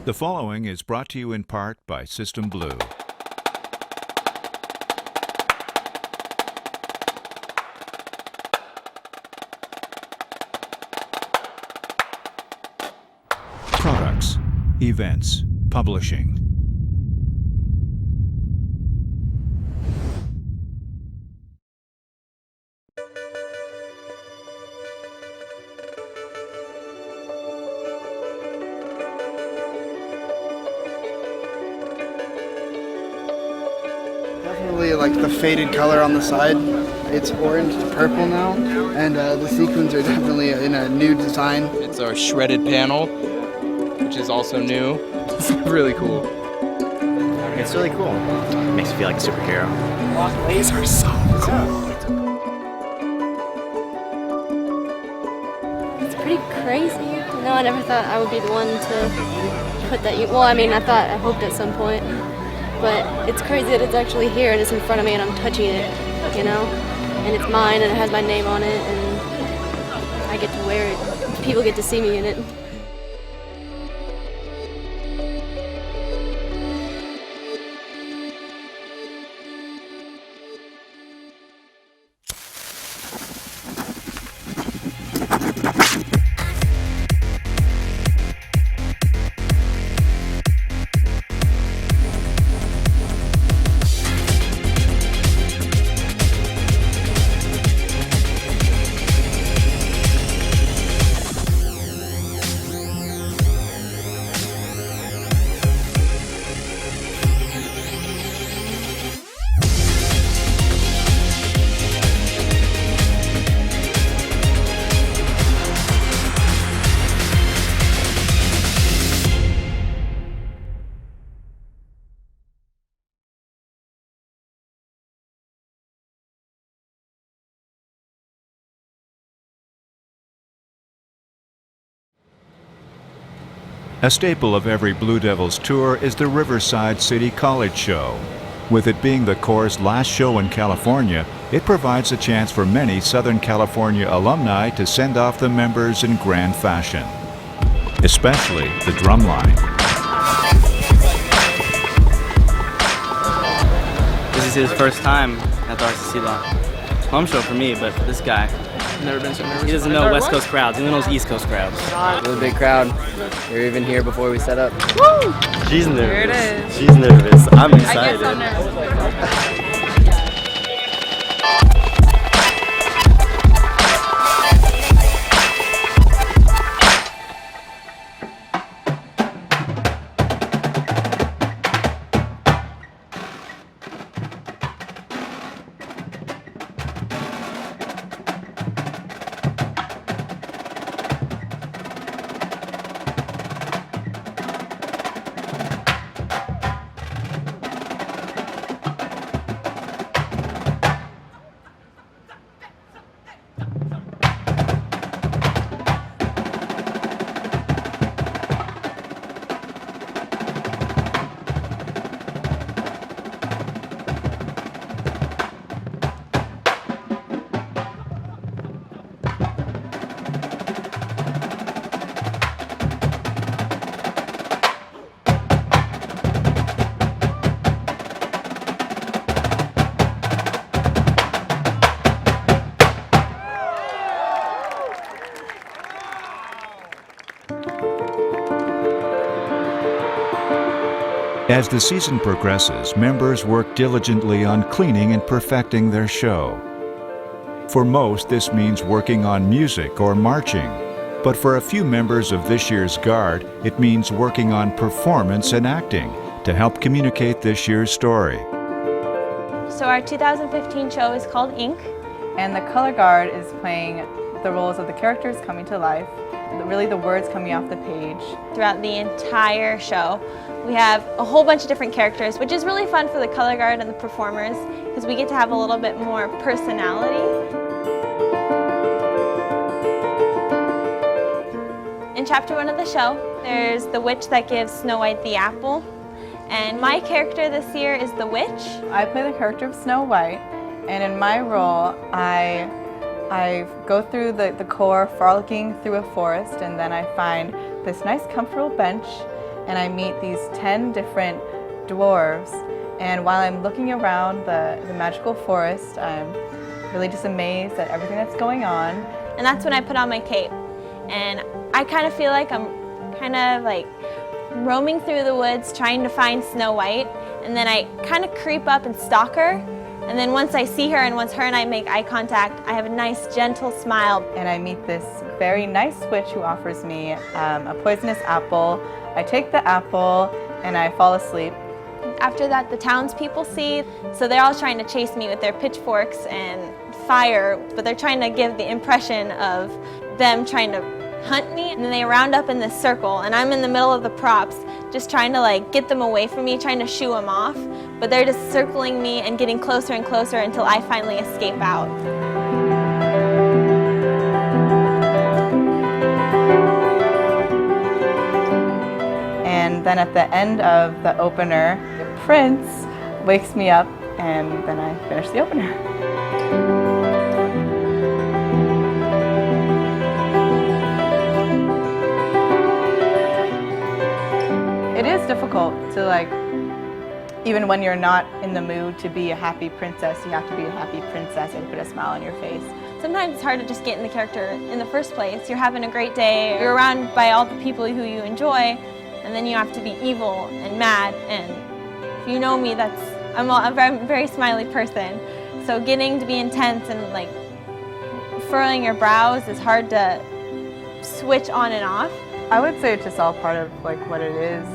The following is brought to you in part by System Blue. Products, events, publishing. Definitely like the faded color on the side. It's orange to purple now, and the sequins are definitely in a new design. It's our shredded panel, which is also new. It's really cool. It's really cool. It makes you feel like a superhero. These are so cool. It's pretty crazy. You know, I never thought I would be the one to put that. Well, I hoped at some point. But it's crazy that it's actually here and it's in front of me and I'm touching it, you know? And it's mine and it has my name on it and I get to wear it. People get to see me in it. A staple of every Blue Devils tour is the Riverside City College Show. With it being the Corps' last show in California, it provides a chance for many Southern California alumni to send off the members in grand fashion, especially the drumline. This is his first time at the RCC lot. Home show for me, but for this guy, Never been so nervous. he doesn't know West Coast crowds, he only knows East Coast crowds. Really big crowd. They're even here before we set up. Woo! She's nervous. There it is. She's nervous. I'm I excited. get so nervous. As the season progresses, members work diligently on cleaning and perfecting their show. For most, this means working on music or marching, but for a few members of this year's Guard, it means working on performance and acting to help communicate this year's story. So our 2015 show is called Ink. And the color guard is playing the roles of the characters coming to life, really the words coming off the page. Throughout the entire show, we have a whole bunch of different characters, which is really fun for the color guard and the performers because we get to have a little bit more personality. In chapter 1 of the show, there's the witch that gives Snow White the apple. And my character this year is the witch. I play the character of Snow White, and in my role, I go through the core, frolicking through a forest, and then I find this nice comfortable bench, and I meet these 10 different dwarves. And while I'm looking around the magical forest, I'm really just amazed at everything that's going on. And that's when I put on my cape. And I kind of feel like I'm kind of like roaming through the woods trying to find Snow White. And then I kind of creep up and stalk her. And then once I see her and once her and I make eye contact, I have a nice gentle smile. And I meet this very nice witch who offers me a poisonous apple. I take the apple and I fall asleep. After that, the townspeople see, so they're all trying to chase me with their pitchforks and fire, but they're trying to give the impression of them trying to hunt me. And then they round up in this circle, and I'm in the middle of the props, just trying to like get them away from me, trying to shoo them off. But they're just circling me and getting closer and closer until I finally escape out. And then at the end of the opener, the prince wakes me up, and then I finish the opener. It is difficult to even when you're not in the mood to be a happy princess, you have to be a happy princess and put a smile on your face. Sometimes it's hard to just get in the character in the first place. You're having a great day, you're around by all the people who you enjoy, and then you have to be evil and mad. And if you know me, I'm a very smiley person. So getting to be intense and like furrowing your brows is hard to switch on and off. I would say it's just all part of what it is.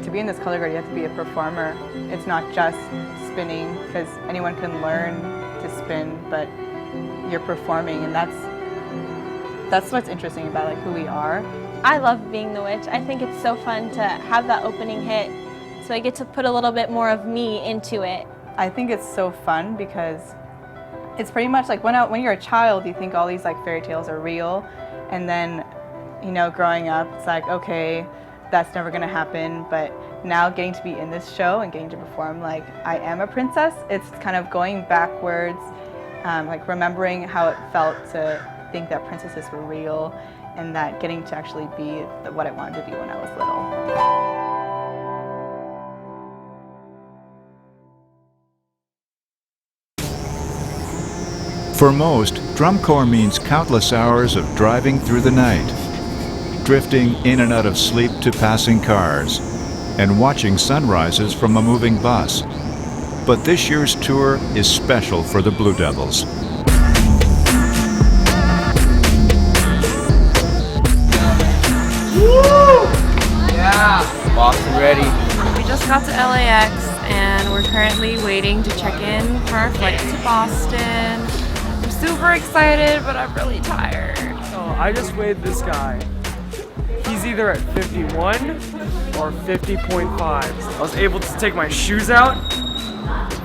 To be in this color guard, you have to be a performer. It's not just spinning, because anyone can learn to spin, but you're performing, and that's what's interesting about who we are. I love being the witch. I think it's so fun to have that opening hit, so I get to put a little bit more of me into it. I think it's so fun because it's pretty much like when you're a child, you think all these fairy tales are real, and then growing up, it's like, okay, that's never gonna happen. But now getting to be in this show and getting to perform like I am a princess, it's kind of going backwards, remembering how it felt to think that princesses were real, and that getting to actually be what I wanted to be when I was little. For most, drum corps means countless hours of driving through the night, drifting in and out of sleep to passing cars, and watching sunrises from a moving bus. But this year's tour is special for the Blue Devils. Woo! Yeah! Boston ready. We just got to LAX and we're currently waiting to check in for our flight to Boston. I'm super excited, but I'm really tired. Oh, I just weighed this guy. He's either at 51 or 50.5. I was able to take my shoes out,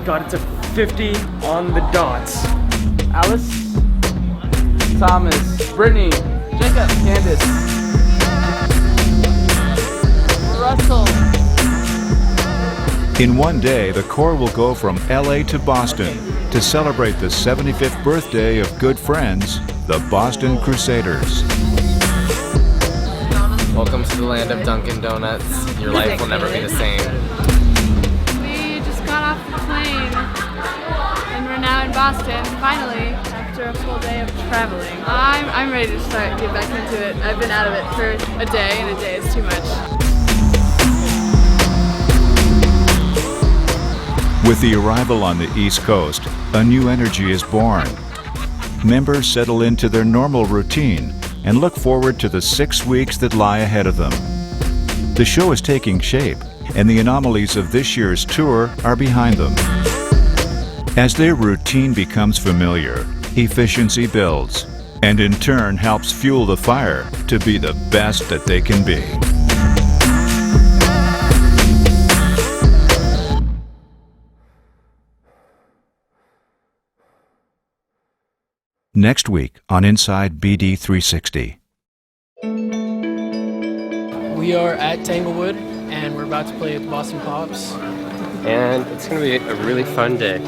got it to 50 on the dots. Alice, Thomas, Brittany, Jacob, Candace, Russell. In one day, the Corps will go from LA to Boston to celebrate the 75th birthday of good friends, the Boston Crusaders. Welcome to the land of Dunkin' Donuts. Your life will never be the same. We just got off the plane and we're now in Boston, finally, after a full day of traveling. I'm ready to get back into it. I've been out of it for a day, and a day is too much. With the arrival on the East Coast, a new energy is born. Members settle into their normal routine and look forward to the 6 weeks that lie ahead of them. The show is taking shape, and the anomalies of this year's tour are behind them. As their routine becomes familiar, efficiency builds, and in turn helps fuel the fire to be the best that they can be. Next week on Inside BD360. We are at Tanglewood, and we're about to play at the Boston Pops. And it's going to be a really fun day.